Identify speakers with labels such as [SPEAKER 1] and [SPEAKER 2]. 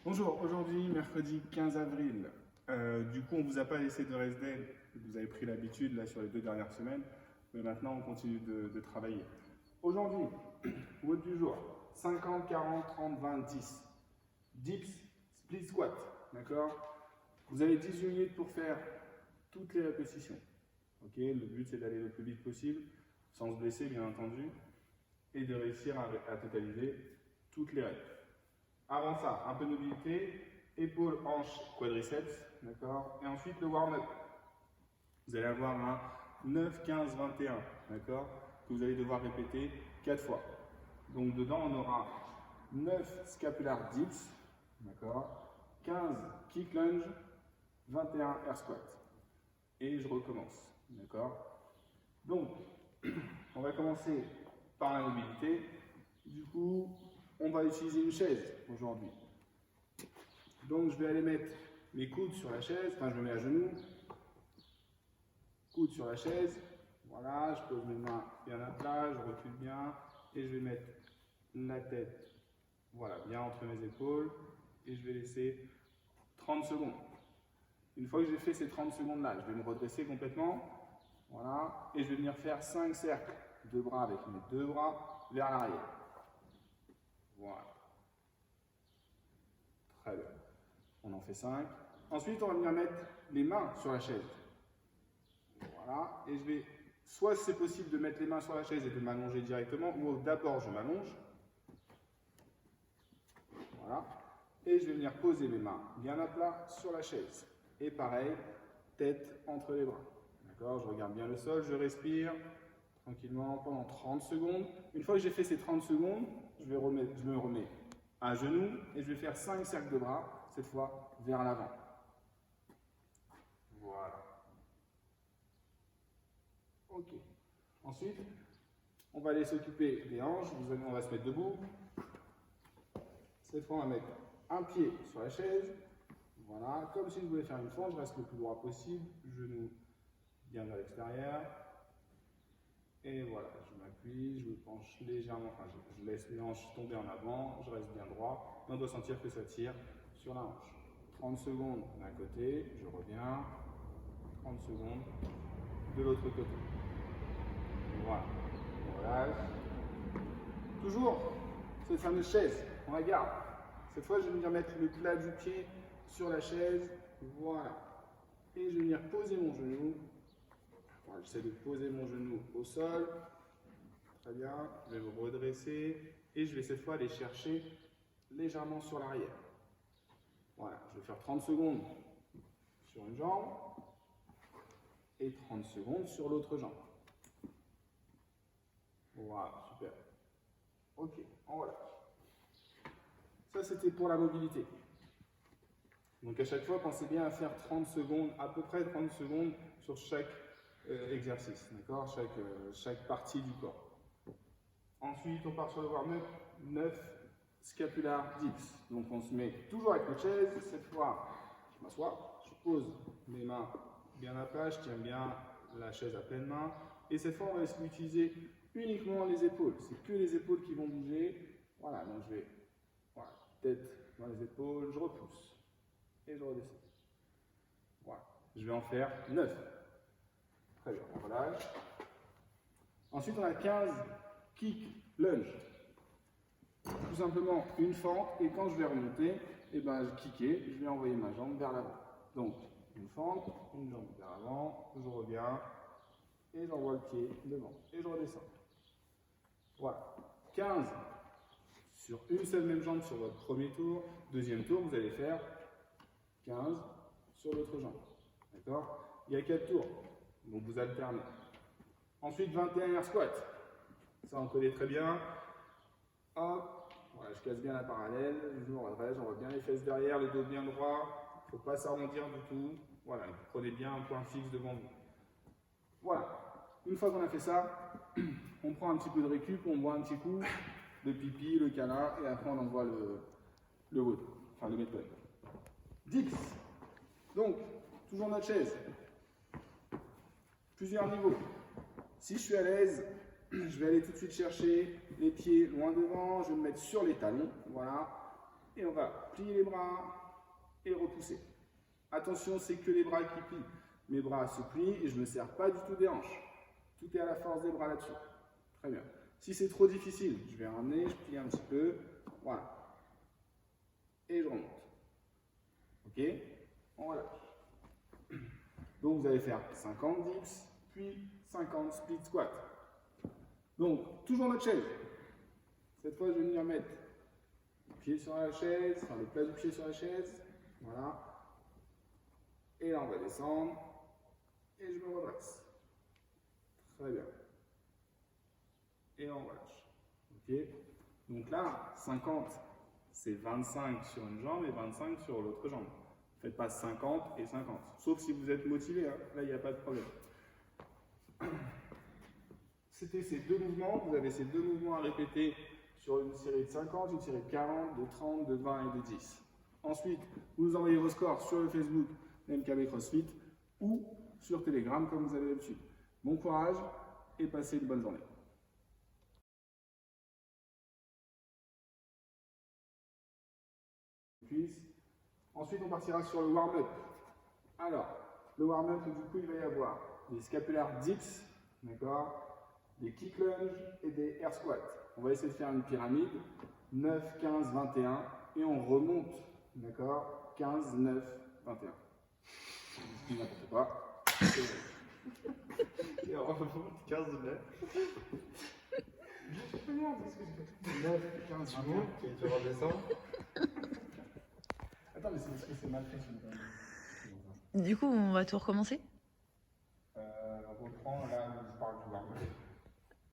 [SPEAKER 1] Bonjour, aujourd'hui, mercredi 15 avril. Du coup, on ne vous a pas laissé de rest day. Vous avez pris l'habitude là sur les 2 dernières semaines, mais maintenant on continue de travailler. Aujourd'hui, WOD du jour 50, 40, 30, 20, 10. Dips, split squat. D'accord? Vous avez 18 minutes pour faire toutes les répétitions. Ok? Le but c'est d'aller le plus vite possible, sans se blesser bien entendu, et de réussir à totaliser toutes les reps. Avant ça, un peu de mobilité, épaules, hanches, quadriceps, d'accord? Et ensuite le warm-up. Vous allez avoir un 9, 15, 21, d'accord? Que vous allez devoir répéter 4 fois. Donc dedans, on aura 9 scapular dips, d'accord? 15 kick lunge, 21 air squat. Et je recommence, d'accord? Donc, on va commencer par la mobilité. Du coup, on va utiliser une chaise aujourd'hui. Donc je vais aller mettre mes coudes sur la chaise, enfin je me mets à genoux, coudes sur la chaise, voilà, je pose mes mains bien à plat, je recule bien, et je vais mettre la tête, voilà, bien entre mes épaules, et je vais laisser 30 secondes. Une fois que j'ai fait ces 30 secondes là, je vais me redresser complètement, voilà, et je vais venir faire 5 cercles de bras avec mes 2 bras vers l'arrière. Voilà. Très bien. On en fait 5. Ensuite, on va venir mettre les mains sur la chaise. Voilà. Et je vais, soit c'est possible de mettre les mains sur la chaise et de m'allonger directement, ou d'abord je m'allonge. Voilà. Et je vais venir poser mes mains bien à plat sur la chaise. Et pareil, tête entre les bras. D'accord? Je regarde bien le sol, je respire tranquillement pendant 30 secondes. Une fois que j'ai fait ces 30 secondes, je me remets à genoux et je vais faire 5 cercles de bras, cette fois vers l'avant. Voilà. Ok. Ensuite, on va aller s'occuper des hanches. On va se mettre debout. Cette fois, on va mettre un pied sur la chaise. Voilà. Comme si je voulais faire une fente, je reste le plus droit possible. Genou bien vers l'extérieur. Et voilà, je m'appuie, je me penche légèrement, enfin je laisse les hanches tomber en avant, je reste bien droit, et on doit sentir que ça tire sur la hanche. 30 secondes d'un côté, je reviens, 30 secondes de l'autre côté. Voilà, on relâche. Toujours cette fameuse chaise, on la garde. Cette fois, je vais venir mettre le plat du pied sur la chaise, voilà. Et je vais venir poser mon genou. J'essaie de poser mon genou au sol. Très bien. Je vais me redresser. Et je vais cette fois aller chercher légèrement sur l'arrière. Voilà. Je vais faire 30 secondes sur une jambe. Et 30 secondes sur l'autre jambe. Voilà. Super. Ok. On relâche. Ça, c'était pour la mobilité. Donc à chaque fois, pensez bien à faire 30 secondes, à peu près 30 secondes sur chaque exercice, d'accord, chaque partie du corps. Ensuite, on part sur le warm-up, 9 scapular dips. Donc on se met toujours avec notre chaise, cette fois, je m'assois, je pose mes mains bien à plat, je tiens bien la chaise à pleine main, et cette fois, on va utiliser uniquement les épaules. C'est que les épaules qui vont bouger. Voilà, donc je vais, voilà, tête dans les épaules, je repousse, et je redescends. Voilà, je vais en faire 9. Très bien, on relâche. Ensuite, on a 15 kick lunge. Tout simplement une fente, et quand je vais remonter, et ben, je kicker, je vais envoyer ma jambe vers l'avant. Donc, une fente, une jambe vers l'avant, je reviens, et j'envoie le pied devant, et je redescends. Voilà. 15 sur une seule même jambe sur votre premier tour. Deuxième tour, vous allez faire 15 sur l'autre jambe. D'accord? Il y a 4 tours. Donc vous alternez. Ensuite, 21 air squat. Ça, on connaît très bien. Hop, voilà, je casse bien la parallèle, je me redresse, j'envoie bien les fesses derrière, le dos bien droit. Il ne faut pas s'arrondir du tout. Voilà, prenez bien un point fixe devant vous. Voilà. Une fois qu'on a fait ça, on prend un petit peu de récup, on boit un petit coup de pipi, le câlin, et après on envoie le WOD, enfin le méthode. Dips. Donc, toujours notre chaise. Plusieurs niveaux. Si je suis à l'aise, je vais aller tout de suite chercher les pieds loin devant, je vais me mettre sur les talons, voilà. Et on va plier les bras et repousser. Attention, c'est que les bras qui plient. Mes bras se plient et je ne me sers pas du tout des hanches. Tout est à la force des bras là-dessus. Très bien. Si c'est trop difficile, je vais ramener, je plie un petit peu. Voilà. Et je remonte. Ok? On relâche. Donc vous allez faire 50 dips, puis 50 split squats. Donc, toujours notre chaise. Cette fois, je vais venir mettre le pied sur la chaise, enfin le plat du pied sur la chaise. Voilà. Et là, on va descendre. Et je me redresse. Très bien. Et on relâche. Ok? Donc là, 50, c'est 25 sur une jambe et 25 sur l'autre jambe. Ne faites pas 50 et 50. Sauf si vous êtes motivé, hein. Là, il n'y a pas de problème. C'était ces deux mouvements. Vous avez ces deux mouvements à répéter sur une série de 50, une série de 40, de 30, de 20 et de 10. Ensuite, vous envoyez vos scores sur le Facebook MKB CrossFit ou sur Telegram comme vous avez l'habitude. Bon courage et passez une bonne journée. Ensuite, on partira sur le warm-up. Alors, le warm-up, du coup, il va y avoir des scapulaires dips, d'accord, des kick lunges et des air squats. On va essayer de faire une pyramide, 9, 15, 21, et on remonte, d'accord, 15, 9, 21. Je dis n'importe quoi.
[SPEAKER 2] Et on remonte 15, 9.
[SPEAKER 1] Je regarde ce que je fais. 9, 15, 21.
[SPEAKER 2] Et tu redescends.
[SPEAKER 1] Attends, mais c'est parce que c'est mal fait.
[SPEAKER 3] Du coup, on va tout recommencer?
[SPEAKER 1] On reprend là.